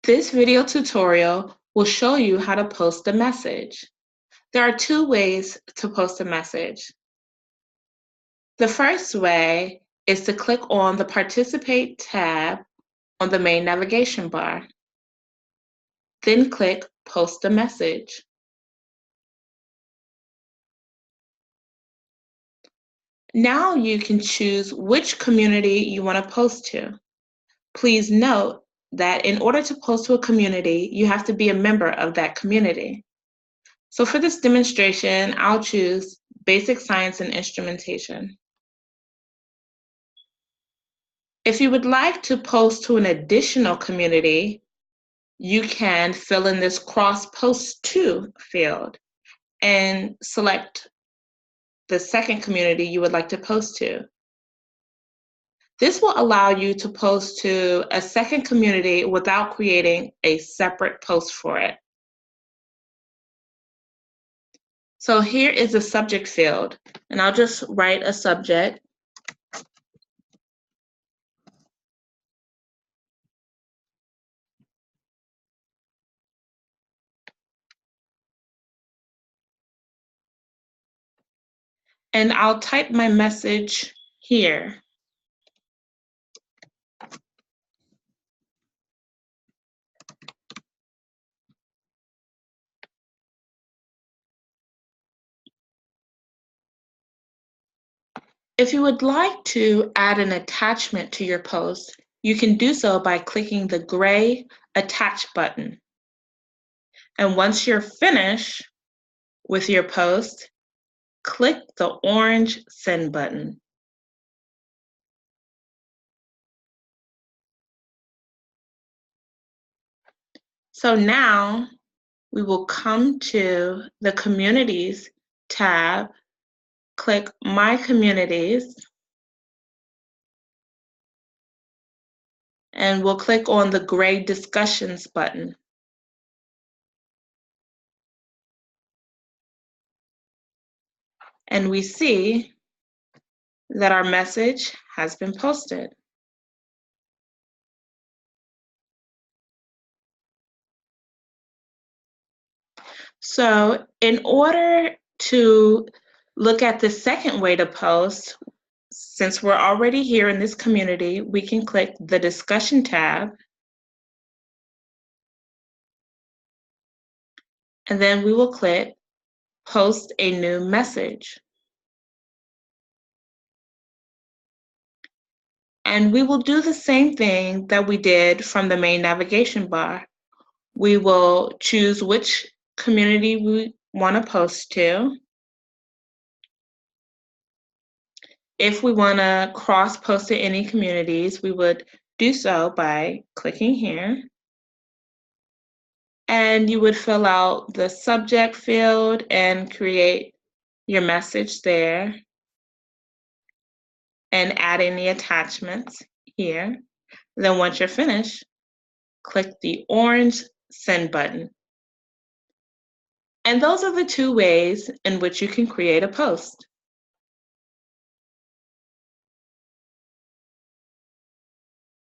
This video tutorial will show you how to post a message. There are two ways to post a message. The first way is to click on the Participate tab on the main navigation bar. Then click Post a Message. Now you can choose which community you want to post to. Please note that in order to post to a community, you have to be a member of that community. So for this demonstration, I'll choose Basic Science and Instrumentation. If you would like to post to an additional community, you can fill in this Cross Post To field and select the second community you would like to post to. This will allow you to post to a second community without creating a separate post for it. So here is the subject field, and I'll just write a subject. And I'll type my message here. If you would like to add an attachment to your post, you can do so by clicking the gray Attach button. And once you're finished with your post, click the orange Send button. So now we will come to the Communities tab, click My Communities, and we'll click on the gray Discussions button. And we see that our message has been posted. So in order to look at the second way to post, since we're already here in this community, we can click the Discussion tab, and then we will click Post a New Message. And we will do the same thing that we did from the main navigation bar. We will choose which community we want to post to. If we want to cross-post to any communities, we would do so by clicking here. And you would fill out the subject field and create your message there and add in the attachments here. Then once you're finished, click the orange Send button. And those are the two ways in which you can create a post.